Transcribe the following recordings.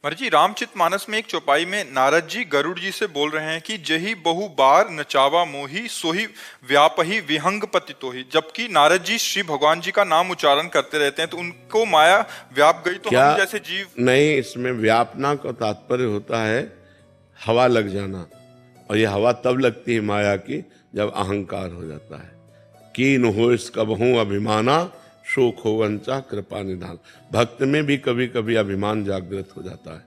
महाराज जी, रामचरितमानस में एक चौपाई में नारद जी गरुड़ जी से बोल रहे हैं कि जही बहु बार नचावा मोही सोही व्यापही विहंग पतितोही। जबकि नारद जी श्री भगवान जी का नाम उच्चारण करते रहते हैं तो उनको माया व्याप गई, तो क्या हम जैसे जीव। नहीं, इसमें व्यापना का तात्पर्य होता है हवा लग जाना। और ये हवा तब लगती है माया की जब अहंकार हो जाता है। कीन हो इसका बहु अभिमाना शोक हो वंचा कृपा निधान। भक्त में भी कभी कभी अभिमान जागृत हो जाता है।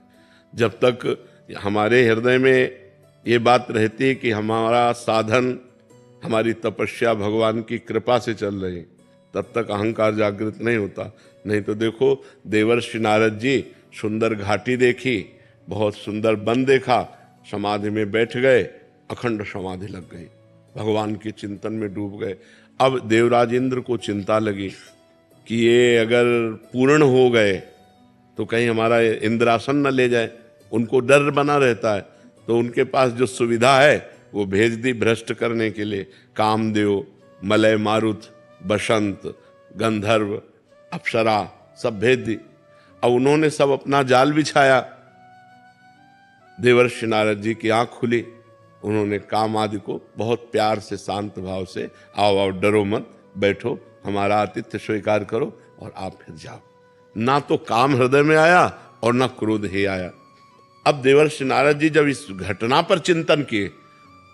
जब तक हमारे हृदय में ये बात रहती है कि हमारा साधन, हमारी तपस्या भगवान की कृपा से चल रही, तब तक अहंकार जागृत नहीं होता। नहीं तो देखो, देवर्षि नारद जी सुंदर घाटी देखी, बहुत सुंदर वन देखा, समाधि में बैठ गए, अखंड समाधि लग गई, भगवान के चिंतन में डूब गए। अब देवराज इंद्र को चिंता लगी कि ये अगर पूर्ण हो गए तो कहीं हमारा इंद्रासन न ले जाए। उनको डर बना रहता है, तो उनके पास जो सुविधा है वो भेज दी भ्रष्ट करने के लिए। कामदेव, मलय मारुत, बसंत, गंधर्व, अप्सरा सब भेज दी। अब उन्होंने सब अपना जाल बिछाया। देवर्षि नारद जी की आंख खुली। उन्होंने काम आदि को बहुत प्यार से, शांत भाव से, आओ आओ डरो मत, बैठो, हमारा आतिथ्य स्वीकार करो और आप फिर जाओ। ना तो काम हृदय में आया और ना क्रोध ही आया। अब देवर्षि नारद जी जब इस घटना पर चिंतन किए,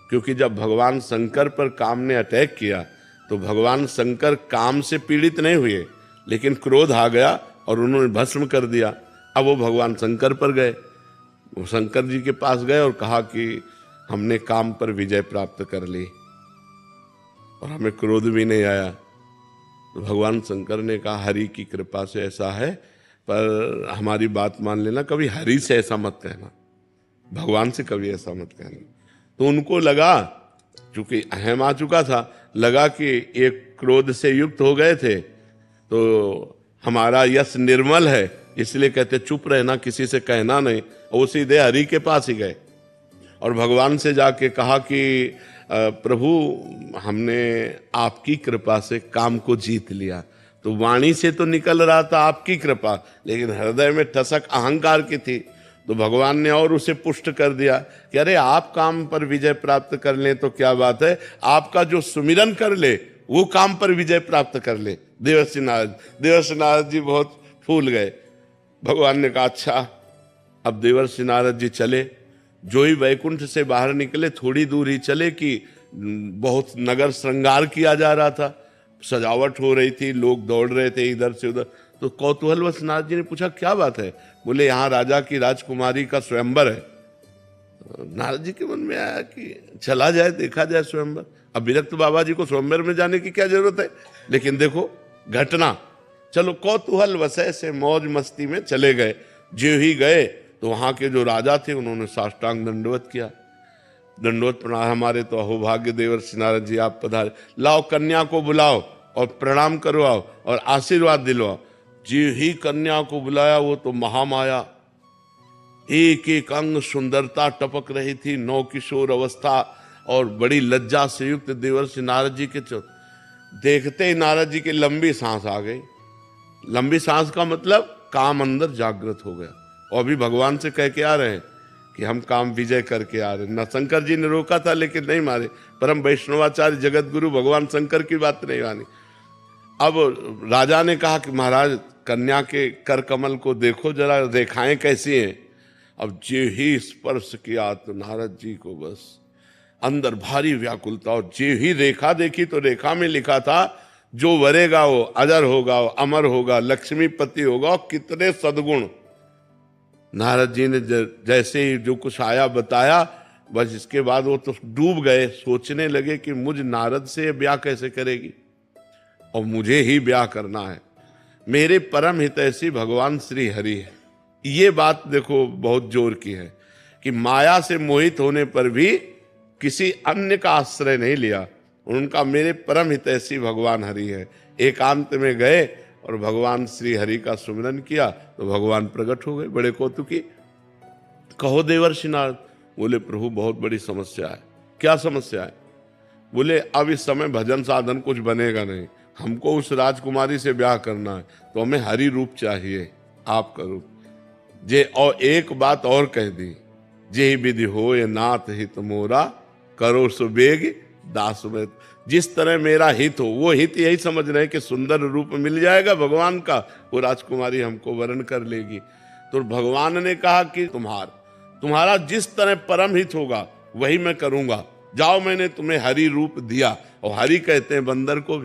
क्योंकि जब भगवान शंकर पर काम ने अटैक किया तो भगवान शंकर काम से पीड़ित नहीं हुए, लेकिन क्रोध आ गया और उन्होंने भस्म कर दिया। अब वो भगवान शंकर पर गए, वो शंकर जी के पास गए और कहा कि हमने काम पर विजय प्राप्त कर ली और हमें क्रोध भी नहीं आया। तो भगवान शंकर ने कहा, हरि की कृपा से ऐसा है, पर हमारी बात मान लेना, कभी हरि से ऐसा मत कहना, भगवान से कभी ऐसा मत कहना। तो उनको लगा, चूंकि अहम आ चुका था, लगा कि एक क्रोध से युक्त हो गए थे तो हमारा यश निर्मल है, इसलिए कहते चुप रहना, किसी से कहना नहीं। वो सीधे हरि के पास ही गए और भगवान से जाके कहा कि प्रभु, हमने आपकी कृपा से काम को जीत लिया। तो वाणी से तो निकल रहा था आपकी कृपा, लेकिन हृदय में ठसक अहंकार की थी। तो भगवान ने और उसे पुष्ट कर दिया कि अरे आप काम पर विजय प्राप्त कर लें तो क्या बात है, आपका जो सुमिरन कर ले वो काम पर विजय प्राप्त कर ले। देवर्षि नारद जी बहुत फूल गए। भगवान ने कहा अच्छा। अब देवर्षि नारद जी चले, जो ही वैकुंठ से बाहर निकले, थोड़ी दूर ही चले कि बहुत नगर श्रृंगार किया जा रहा था, सजावट हो रही थी, लोग दौड़ रहे थे इधर से उधर। तो कौतूहलवश नारद जी ने पूछा क्या बात है? बोले यहाँ राजा की राजकुमारी का स्वयंवर है। नारद जी के मन में आया कि चला जाए, देखा जाए स्वयंवर। अब विरक्त बाबा जी को स्वयंवर में जाने की क्या जरूरत है, लेकिन देखो घटना, चलो कौतूहलवश से मौज मस्ती में चले गए। जो ही गए तो वहां के जो राजा थे उन्होंने साष्टांग दंडवत किया। दंडवत प्रणाम, हमारे तो अहोभाग्य देवर्षि नारद जी आप पधारे, लाओ कन्या को बुलाओ और प्रणाम करवाओ और आशीर्वाद दिलवाओ। जी ही कन्या को बुलाया, वो तो महामाया, एक एक अंग सुंदरता टपक रही थी, नौ किशोर अवस्था और बड़ी लज्जा से युक्त देवर्षि नारद जी के देखते ही नारद जी की लंबी सांस आ गई। लंबी सांस का मतलब काम अंदर जागृत हो गया। और अभी भगवान से कह के आ रहे हैं कि हम काम विजय करके आ रहे हैं। न शंकर जी ने रोका था लेकिन नहीं मारे, परम वैष्णवाचार्य जगत गुरु भगवान शंकर की बात नहीं मानी। अब राजा ने कहा कि महाराज कन्या के कर कमल को देखो जरा, रेखाएं कैसी हैं। अब जे ही स्पर्श किया तो नारद जी को बस अंदर भारी व्याकुलता, और जे ही रेखा देखी तो रेखा में लिखा था जो वरेगा वो अजर होगा, वो अमर होगा, लक्ष्मीपति होगा, कितने सद्गुण। नारद जी ने जैसे ही जो कुछ आया बताया, बस इसके बाद वो तो डूब गए, सोचने लगे कि मुझ नारद से ब्याह कैसे करेगी और मुझे ही ब्याह करना है। मेरे परम हितैषी भगवान श्री हरि है। ये बात देखो बहुत जोर की है कि माया से मोहित होने पर भी किसी अन्य का आश्रय नहीं लिया, उनका मेरे परम हितैषी भगवान हरि है। एकांत में गए और भगवान श्री हरि का सुमिरन किया तो भगवान प्रकट हो गए, बड़े कौतुकी। कहो देवर्षि नारद। बोले प्रभु बहुत बड़ी समस्या है। क्या समस्या है? बोले अब इस समय भजन साधन कुछ बनेगा नहीं, हमको उस राजकुमारी से ब्याह करना है, तो हमें हरि रूप चाहिए, आपका रूप। जे और एक बात और कह दी, जे विधि होय नाथ हित मोरा, करो सुबेग दास में। जिस तरह मेरा हित हो, वो हित यही समझ रहे हैं कि सुंदर रूप मिल जाएगा भगवान का, वो राजकुमारी हमको वरण कर लेगी। तो भगवान ने कहा कि तुम्हारा जिस तरह परम हित होगा वही मैं करूंगा। जाओ, मैंने तुम्हें हरि रूप दिया। और हरि कहते हैं बंदर को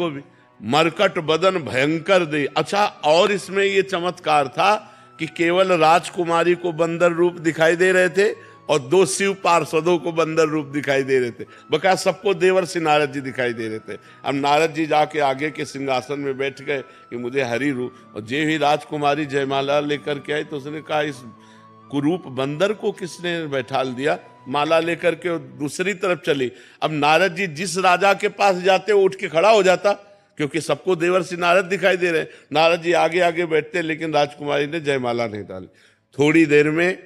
भी, मरकट बदन भयंकर दे। अच्छा, और इसमें ये चमत्कार था कि केवल राजकुमारी को बंदर रूप दिखाई दे रहे थे और 2 शिव पार्षदों को बंदर रूप दिखाई दे रहे थे। बकाया सबको देवर्षि नारद जी दिखाई दे रहे थे। अब नारद जी जाके आगे के सिंहासन में बैठ गए कि मुझे हरि रूप, और जे ही राजकुमारी जयमाला लेकर के आई तो उसने कहा इस कुरूप बंदर को किसने बैठाल दिया। माला लेकर के दूसरी तरफ चली। अब नारद जी जिस राजा के पास जाते वो उठ के खड़ा हो जाता, क्योंकि सबको देवर्षि नारद दिखाई दे रहे। नारद जी आगे आगे बैठते, लेकिन राजकुमारी ने जयमाला नहीं डाली। थोड़ी देर में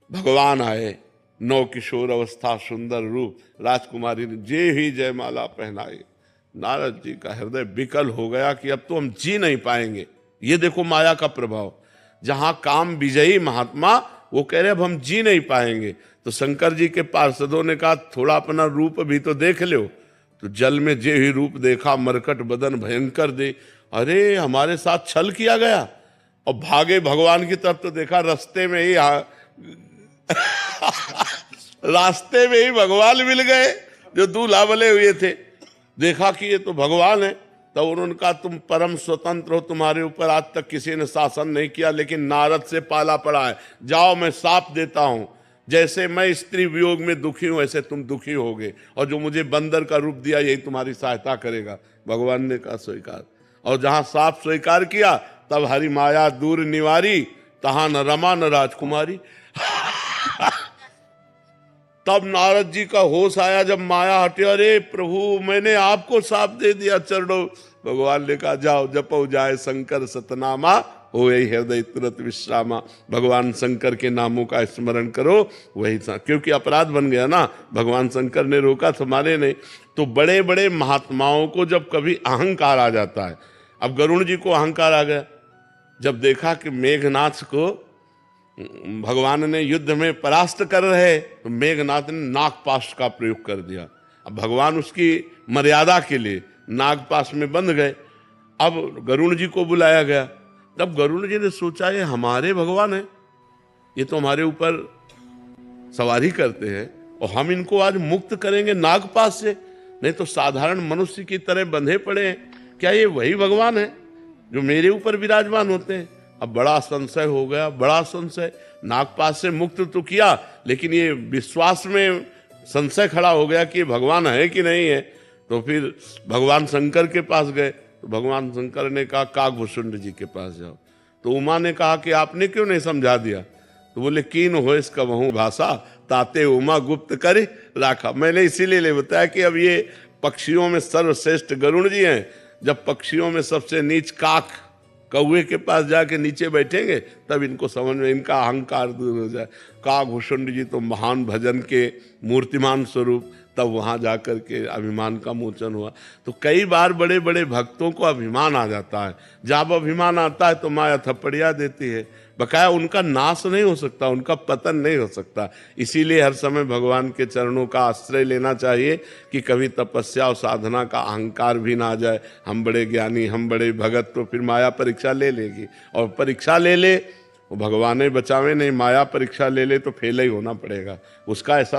भगवान आए, नौ किशोर अवस्था सुंदर रूप। राजकुमारी ने जे ही जयमाला पहनाई, नारद जी का हृदय विकल हो गया कि अब तो हम जी नहीं पाएंगे। ये देखो माया का प्रभाव, जहां काम विजयी महात्मा वो कह रहे अब हम जी नहीं पाएंगे। तो शंकर जी के पार्षदों ने कहा थोड़ा अपना रूप भी तो देख लो। तो जल में जे ही रूप देखा, मरकट बदन भयंकर दे। अरे हमारे साथ छल किया गया। और भागे भगवान की तरफ तो देखा रास्ते में ही रास्ते में ही भगवान मिल गए जो दूल्हा बने हुए थे। देखा कि ये तो भगवान है। तब उन्होंने कहा तुम परम स्वतंत्र हो, तुम्हारे ऊपर आज तक किसी ने शासन नहीं किया, लेकिन नारद से पाला पड़ा है। जाओ, मैं साप देता हूं, जैसे मैं स्त्री वियोग में दुखी हूं ऐसे तुम दुखी होगे, और जो मुझे बंदर का रूप दिया यही तुम्हारी सहायता करेगा। भगवान ने कहा स्वीकार। और जहां साप स्वीकार किया तब हरि माया दूर निवारी, तहां न रमा न राजकुमारी। तब नारद जी का होश आया जब माया हटे। अरे प्रभु, मैंने आपको साप दे दिया चरणों। भगवान ने कहा जाओ, जपो जाए शंकर सतनामा, हो यही हृदय तुरंत विश्रामा। भगवान शंकर के नामों का स्मरण करो, वही क्योंकि अपराध बन गया ना। भगवान शंकर ने रोका, तुम्हारे नहीं। तो बड़े बड़े महात्माओं को जब कभी अहंकार आ जाता है, अब गरुड़ जी को अहंकार आ गया। जब देखा कि मेघनाथ को भगवान ने युद्ध में परास्त कर रहे, तो मेघनाथ ने नागपाश का प्रयोग कर दिया। अब भगवान उसकी मर्यादा के लिए नागपाश में बंध गए। अब गरुड़ जी को बुलाया गया। तब गरुड़ जी ने सोचा ये हमारे भगवान है, ये तो हमारे ऊपर सवारी करते हैं और हम इनको आज मुक्त करेंगे नागपाश से, नहीं तो साधारण मनुष्य की तरह बंधे पड़े हैं। क्या ये वही भगवान है जो मेरे ऊपर विराजमान होते हैं? अब बड़ा संशय हो गया, बड़ा संशय। नागपाश से मुक्त तो किया, लेकिन ये विश्वास में संशय खड़ा हो गया कि भगवान है कि नहीं है। तो फिर भगवान शंकर के पास गए। तो भगवान शंकर ने कहा काकभूषुंड जी के पास जाओ। तो उमा ने कहा कि आपने क्यों नहीं समझा दिया? तो बोले कीन हो इसका वहू भाषा, ताते उमा गुप्त करे राखा। मैंने इसीलिए बताया कि अब ये पक्षियों में सर्वश्रेष्ठ गरुड़ जी हैं। जब पक्षियों में सबसे नीच काक कौवे के पास जाके नीचे बैठेंगे तब इनको समझ में, इनका अहंकार दूर हो जाए। काकभूषुंड जी तो महान भजन के मूर्तिमान स्वरूप, तब वहां जाकर के अभिमान का मोचन हुआ। तो कई बार बड़े बड़े भक्तों को अभिमान आ जाता है। जब अभिमान आता है तो माया थप्पड़िया देती है। बकाया उनका नाश नहीं हो सकता, उनका पतन नहीं हो सकता। इसीलिए हर समय भगवान के चरणों का आश्रय लेना चाहिए कि कभी तपस्या और साधना का अहंकार भी ना आ जाए। हम बड़े ज्ञानी, हम बड़े भगत, तो फिर माया परीक्षा ले लेगी। और परीक्षा ले ले, वो भगवान बचावे नहीं, माया परीक्षा ले ले तो फेल ही होना पड़ेगा। उसका ऐसा